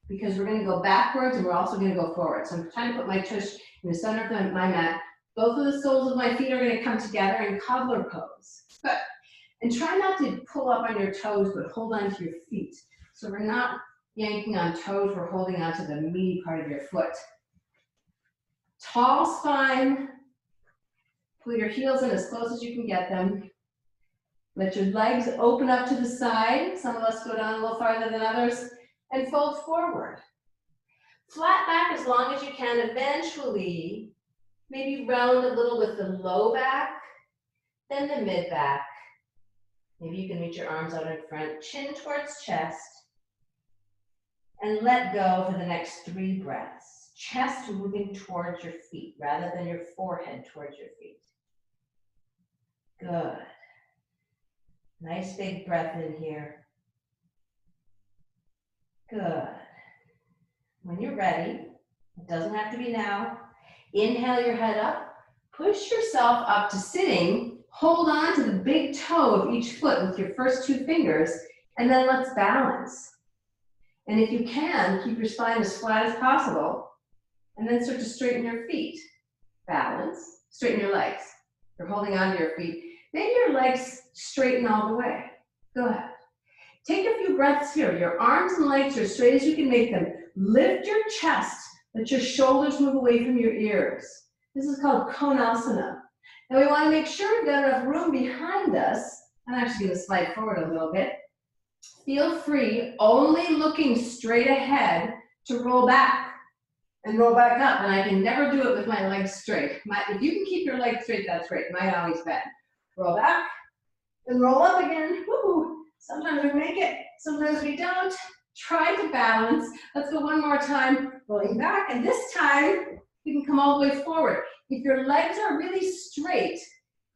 because we're gonna go backwards and we're also gonna go forward. So I'm trying to put my tush in the center of my mat. Both of the soles of my feet are going to come together in cobbler pose. Good. And try not to pull up on your toes, but hold on to your feet. So we're not yanking on toes, we're holding on to the meaty part of your foot. Tall spine. Pull your heels in as close as you can get them. Let your legs open up to the side. Some of us go down a little farther than others. And fold forward. Flat back as long as you can. Eventually, maybe round a little with the low back, then the mid back. Maybe you can reach your arms out in front, chin towards chest, and let go for the next 3 breaths. Chest moving towards your feet rather than your forehead towards your feet. Good. Nice big breath in here. Good. When you're ready, it doesn't have to be now. Inhale your head up, push yourself up to sitting, hold on to the big toe of each foot with your first 2 fingers, and then let's balance. And if you can, keep your spine as flat as possible, and then start to straighten your feet. Balance, straighten your legs. You're holding onto your feet. Maybe your legs straighten all the way. Go ahead. Take a few breaths here. Your arms and legs are as straight as you can make them. Lift your chest. Let your shoulders move away from your ears. This is called Konasana. Now we want to make sure we've got enough room behind us. I'm actually going to slide forward a little bit. Feel free, only looking straight ahead, to roll back and roll back up. And I can never do it with my legs straight. If you can keep your legs straight, that's great. Mine always bend. Roll back and roll up again. Woo! Sometimes we make it, sometimes we don't. Try to balance. Let's go one more time. Rolling back, and this time you can come all the way forward. If your legs are really straight,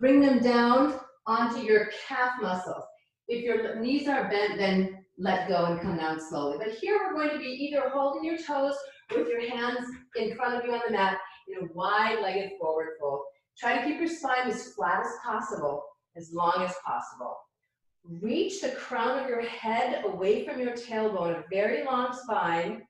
bring them down onto your calf muscles. If your knees are bent, then let go and come down slowly. But here we're going to be either holding your toes with your hands in front of you on the mat in a wide-legged forward fold. Try to keep your spine as flat as possible, as long as possible. Reach the crown of your head away from your tailbone, a very long spine.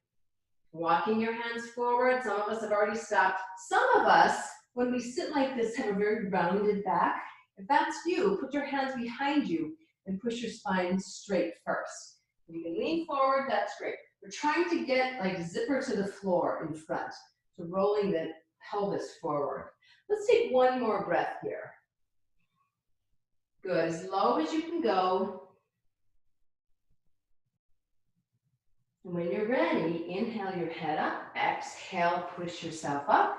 Walking your hands forward. Some of us have already stopped. Some of us, when we sit like this, have a very rounded back. If that's you, put your hands behind you and push your spine straight first. If you can lean forward, that's great. We're trying to get like zipper to the floor in front, so rolling the pelvis forward. Let's take one more breath here. Good, as low as you can go. And when you're ready, inhale your head up, exhale, push yourself up.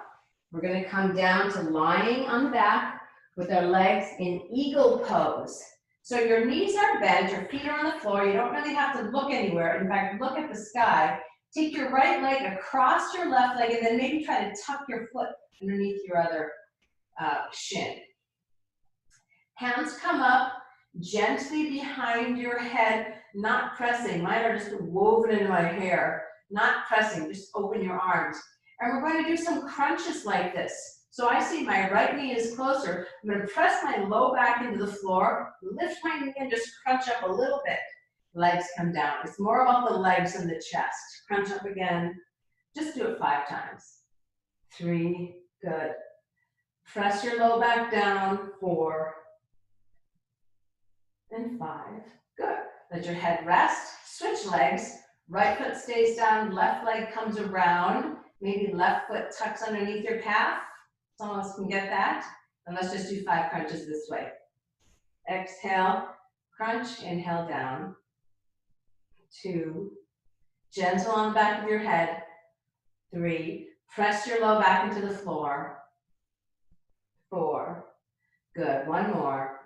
We're gonna come down to lying on the back with our legs in eagle pose. So your knees are bent, your feet are on the floor, you don't really have to look anywhere. In fact, look at the sky. Take your right leg across your left leg and then maybe try to tuck your foot underneath your other shin. Hands come up gently behind your head, not pressing. Mine are just woven into my hair. Not pressing, just open your arms. And we're going to do some crunches like this. So I see my right knee is closer. I'm going to press my low back into the floor, lift my knee and just crunch up a little bit. Legs come down. It's more about the legs than the chest. Crunch up again. Just do it 5 times. 3, good. Press your low back down, 4, and 5, good. Let your head rest, switch legs. Right foot stays down, left leg comes around. Maybe left foot tucks underneath your calf. Some of us can get that. And let's just do 5 crunches this way. Exhale, crunch, inhale down. 2, gentle on the back of your head. 3, press your low back into the floor. 4, good. 1 more.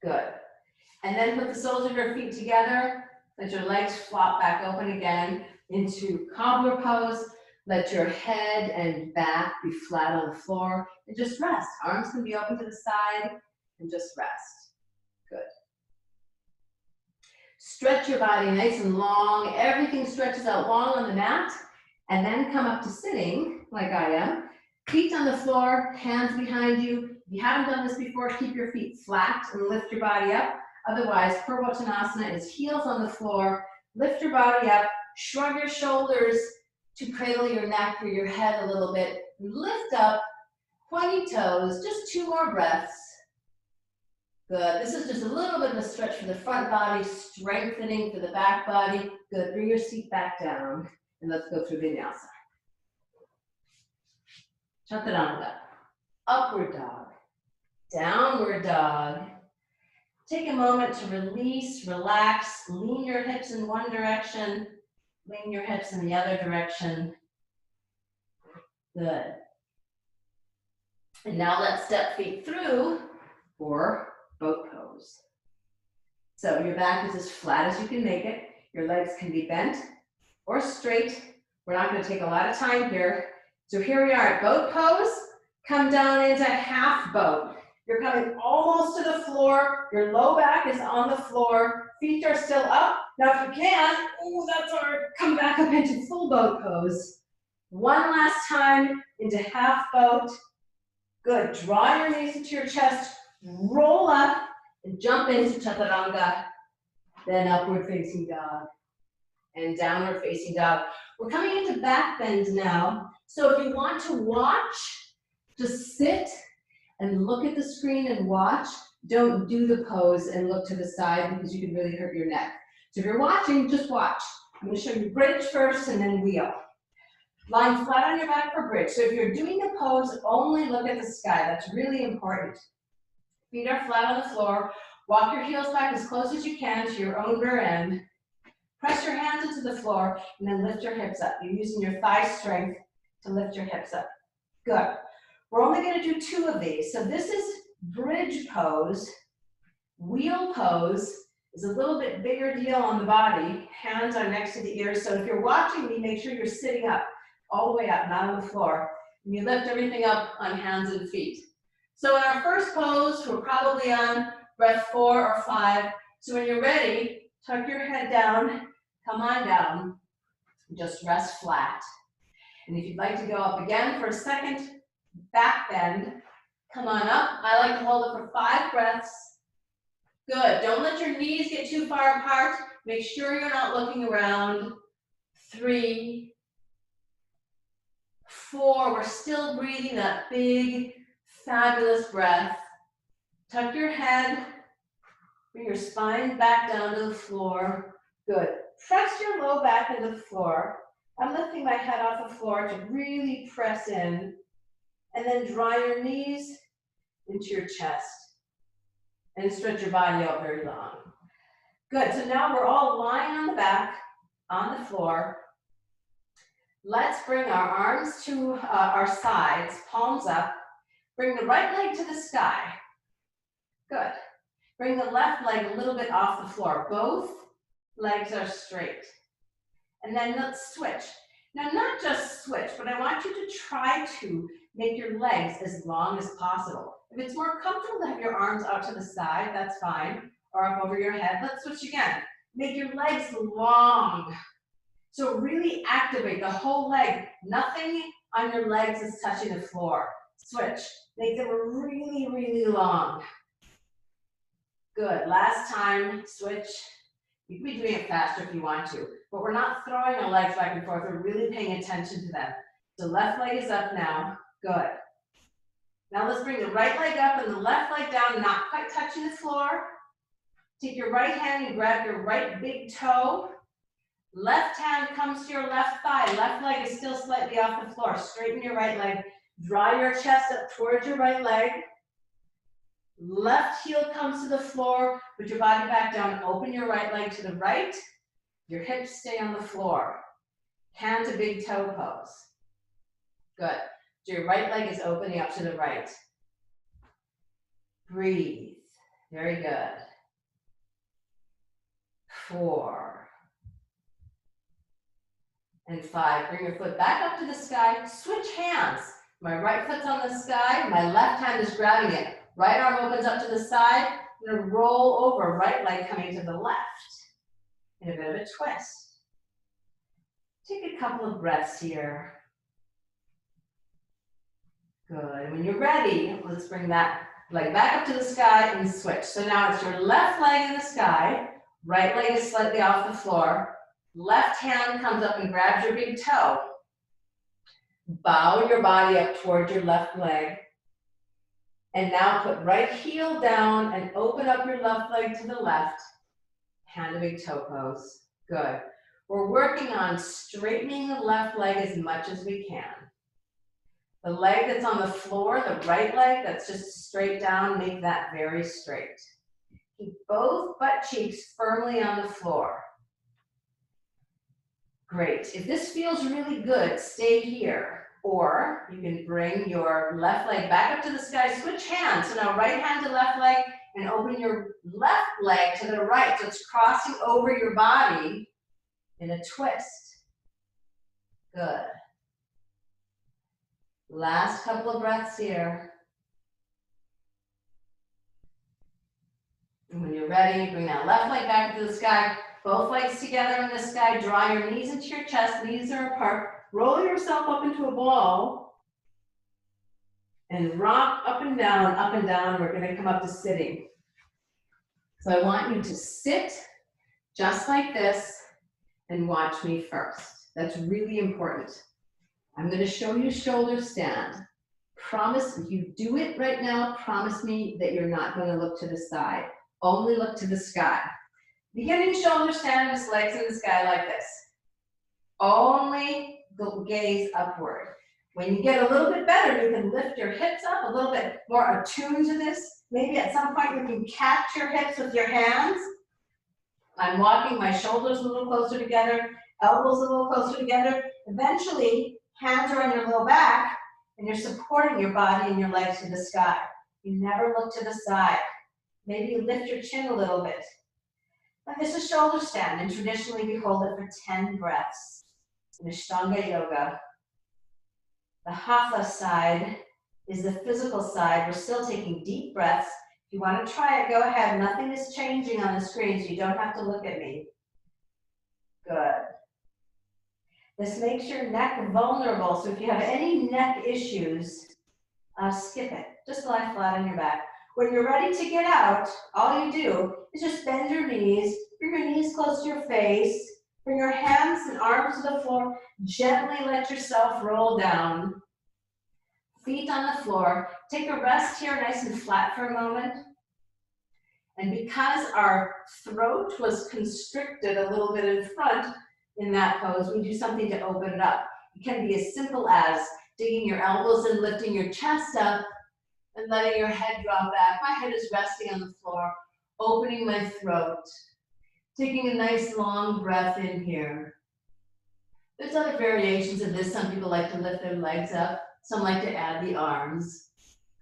Good. And then put the soles of your feet together. Let your legs flop back open again into cobbler pose. Let your head and back be flat on the floor. And just rest. Arms can be open to the side and just rest. Good. Stretch your body nice and long. Everything stretches out long on the mat. And then come up to sitting, like I am. Feet on the floor, hands behind you. If you haven't done this before, keep your feet flat and lift your body up. Otherwise, Purvottanasana is heels on the floor. Lift your body up, shrug your shoulders to cradle your neck or your head a little bit. Lift up, pointy toes, just 2 more breaths. Good, this is just a little bit of a stretch for the front body, strengthening for the back body. Good, bring your seat back down and let's go through Vinyasa. Chaturanga, upward dog, downward dog. Take a moment to release, relax, lean your hips in one direction, lean your hips in the other direction. Good. And now let's step feet through for boat pose. So your back is as flat as you can make it. Your legs can be bent or straight. We're not going to take a lot of time here. So here we are at boat pose. Come down into half boat. You're coming almost to the floor. Your low back is on the floor. Feet are still up. Now if you can, ooh, that's hard. Come back up into full boat pose. One last time into half boat. Good. Draw your knees into your chest. Roll up and jump into Chaturanga. Then upward facing dog and downward facing dog. We're coming into back bend now. So if you want to watch, just sit and look at the screen and watch. Don't do the pose and look to the side because you could really hurt your neck. So if you're watching, just watch. I'm going to show you bridge first and then wheel. Lying flat on your back for bridge. So if you're doing the pose, only look at the sky. That's really important. Feet are flat on the floor. Walk your heels back as close as you can to your own rear end. Press your hands into the floor and then lift your hips up. You're using your thigh strength to lift your hips up. Good. We're only going to do 2 of these. So this is bridge pose. Wheel pose is a little bit bigger deal on the body. Hands are next to the ears. So if you're watching me, make sure you're sitting up, all the way up, not on the floor. And you lift everything up on hands and feet. So in our first pose, we're probably on breath 4 or 5. So when you're ready, tuck your head down, come on down. Just rest flat. And if you'd like to go up again for a second back bend, come on up. I like to hold it for 5 breaths. Good. Don't let your knees get too far apart. Make sure you're not looking around. 3, 4. We're still breathing that big, fabulous breath. Tuck your head. Bring your spine back down to the floor. Good. Press your low back into the floor. I'm lifting my head off the floor to really press in. And then draw your knees into your chest. And stretch your body out very long. Good. So now we're all lying on the back, on the floor. Let's bring our arms to our sides, palms up. Bring the right leg to the sky. Good. Bring the left leg a little bit off the floor. Both legs are straight. And then let's switch. Now, not just switch, but I want you to try to make your legs as long as possible. If it's more comfortable to have your arms out to the side, that's fine, or up over your head. Let's switch again. Make your legs long. So really activate the whole leg. Nothing on your legs is touching the floor. Switch. Make them really, really long. Good. Last time, switch. You can be doing it faster if you want to, but we're not throwing our legs back and forth. We're really paying attention to them. The left leg is up now. Good. Now let's bring the right leg up and the left leg down, not quite touching the floor. Take your right hand and grab your right big toe. Left hand comes to your left thigh. Left leg is still slightly off the floor. Straighten your right leg. Draw your chest up towards your right leg. Left heel comes to the floor. Put your body back down. Open your right leg to the right. Your hips stay on the floor. Hand to big toe pose. Good. So your right leg is opening up to the right. Breathe. Very good. 4. And 5. Bring your foot back up to the sky. Switch hands. My right foot's on the sky. My left hand is grabbing it. Right arm opens up to the side. I'm going to roll over. Right leg coming to the left. And a bit of a twist. Take a couple of breaths here. Good. When you're ready, let's bring that leg back up to the sky and switch. So now it's your left leg in the sky. Right leg is slightly off the floor. Left hand comes up and grabs your big toe. Bow your body up towards your left leg. And now put right heel down and open up your left leg to the left. Hand to big toe pose. Good. We're working on straightening the left leg as much as we can. The leg that's on the floor, the right leg that's just straight down, make that very straight. Keep both butt cheeks firmly on the floor. Great. If this feels really good, stay here. Or you can bring your left leg back up to the sky, switch hands. So now right hand to left leg and open your left leg to the right. So it's crossing over your body in a twist. Good. Last couple of breaths here. And when you're ready, bring that left leg back up to the sky. Both legs together in the sky. Draw your knees into your chest. Knees are apart. Roll yourself up into a ball and rock up and down, up and down. We're going to come up to sitting. So I want you to sit just like this and watch me first. That's really important. I'm going to show you shoulder stand. Promise, if you do it right now, promise me that you're not going to look to the side. Only look to the sky. Beginning shoulder stand is legs in the sky like this. Only gaze upward. When you get a little bit better, you can lift your hips up a little bit more attuned to this. Maybe at some point you can catch your hips with your hands. I'm walking my shoulders a little closer together, elbows a little closer together. Eventually, hands are on your low back and you're supporting your body and your legs to the sky. You never look to the side. Maybe you lift your chin a little bit. And this is shoulder stand, and traditionally we hold it for 10 breaths. In Ashtanga Yoga, the Hatha side is the physical side. We're still taking deep breaths. If you want to try it, go ahead. Nothing is changing on the screen, so you don't have to look at me. Good. This makes your neck vulnerable. So if you have any neck issues, skip it. Just lie flat on your back. When you're ready to get out, all you do is just bend your knees, bring your knees close to your face, bring your hands and arms to the floor, gently let yourself roll down. Feet on the floor. Take a rest here, nice and flat for a moment. And because our throat was constricted a little bit in front in that pose, we do something to open it up. It can be as simple as digging your elbows and lifting your chest up and letting your head drop back. My head is resting on the floor, opening my throat, taking a nice long breath in here. There's other variations of this. Some people like to lift their legs up. Some like to add the arms.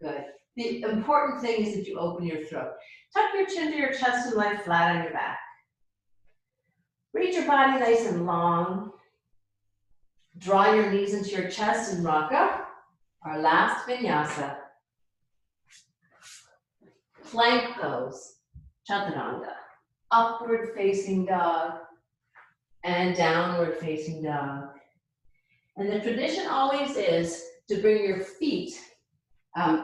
Good. The important thing is that you open your throat. Tuck your chin to your chest and lie flat on your back. Reach your body nice and long. Draw your knees into your chest and rock up. Our last vinyasa. Plank pose, chaturanga. Upward facing dog and downward facing dog. And the tradition always is to bring your feet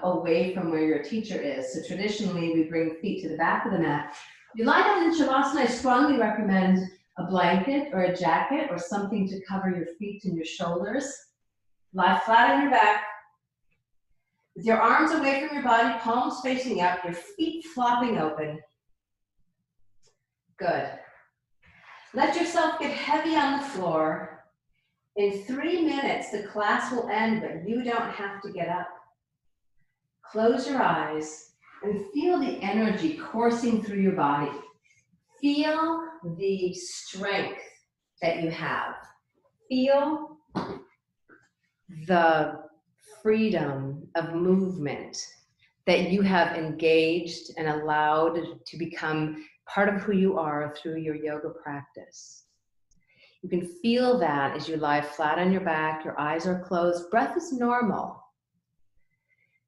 away from where your teacher is. So traditionally, we bring feet to the back of the mat. You lie down in Shavasana, I strongly recommend a blanket or a jacket or something to cover your feet and your shoulders. Lie flat on your back. With your arms away from your body, palms facing up, your feet flopping open. Good. Let yourself get heavy on the floor. In 3 minutes, the class will end, but you don't have to get up. Close your eyes and feel the energy coursing through your body. Feel the strength that you have. Feel the freedom of movement that you have engaged and allowed to become part of who you are through your yoga practice. You can feel that as you lie flat on your back, your eyes are closed, breath is normal.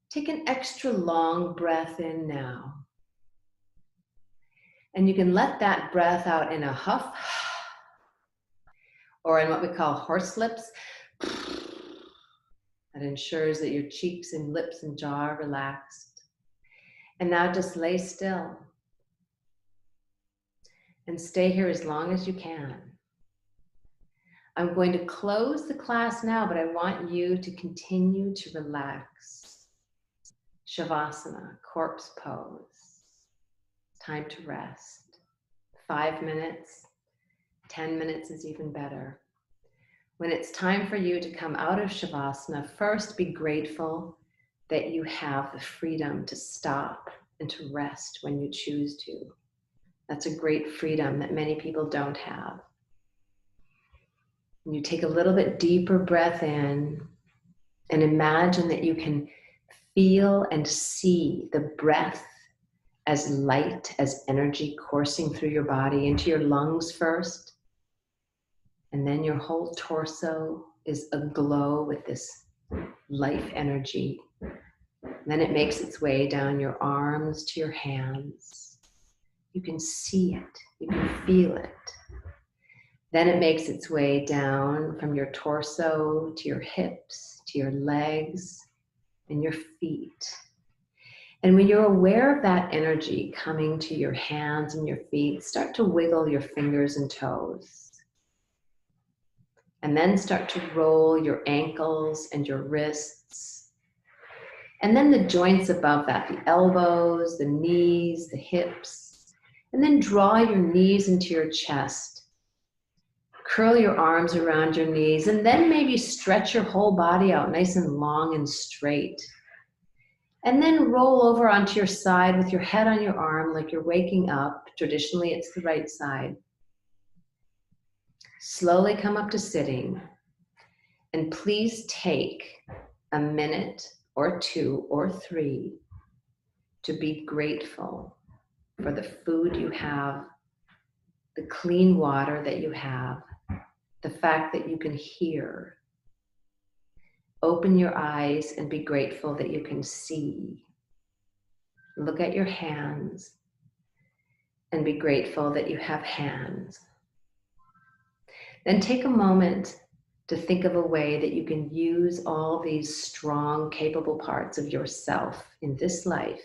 Take an extra long breath in now. And you can let that breath out in a huff or in what we call horse lips. That ensures that your cheeks and lips and jaw are relaxed. And now just lay still. And stay here as long as you can. I'm going to close the class now, but I want you to continue to relax. Shavasana, corpse pose. Time to rest. 5 minutes, 10 minutes is even better. When it's time for you to come out of Shavasana, first be grateful that you have the freedom to stop and to rest when you choose to. That's a great freedom that many people don't have. And you take a little bit deeper breath in and imagine that you can feel and see the breath as light, as energy coursing through your body into your lungs first. And then your whole torso is aglow with this life energy. And then it makes its way down your arms to your hands. You can see it, you can feel it. Then it makes its way down from your torso to your hips, to your legs, and your feet. And when you're aware of that energy coming to your hands and your feet, start to wiggle your fingers and toes. And then start to roll your ankles and your wrists. And then the joints above that, the elbows, the knees, the hips. And then draw your knees into your chest. Curl your arms around your knees, and then maybe stretch your whole body out nice and long and straight. And then roll over onto your side with your head on your arm like you're waking up. Traditionally, it's the right side. Slowly come up to sitting, and please take a minute or 2 or 3 to be grateful for the food you have, the clean water that you have, the fact that you can hear. Open your eyes and be grateful that you can see. Look at your hands and be grateful that you have hands. Then take a moment to think of a way that you can use all these strong, capable parts of yourself in this life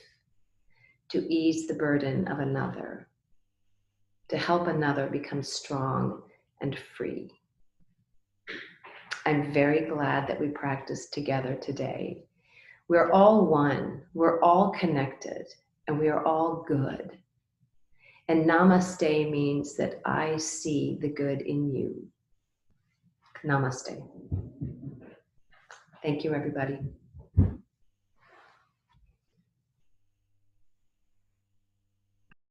to ease the burden of another, to help another become strong and free. I'm very glad that we practiced together today. We're all one, we're all connected, and we are all good. And namaste means that I see the good in you. Namaste. Thank you, everybody.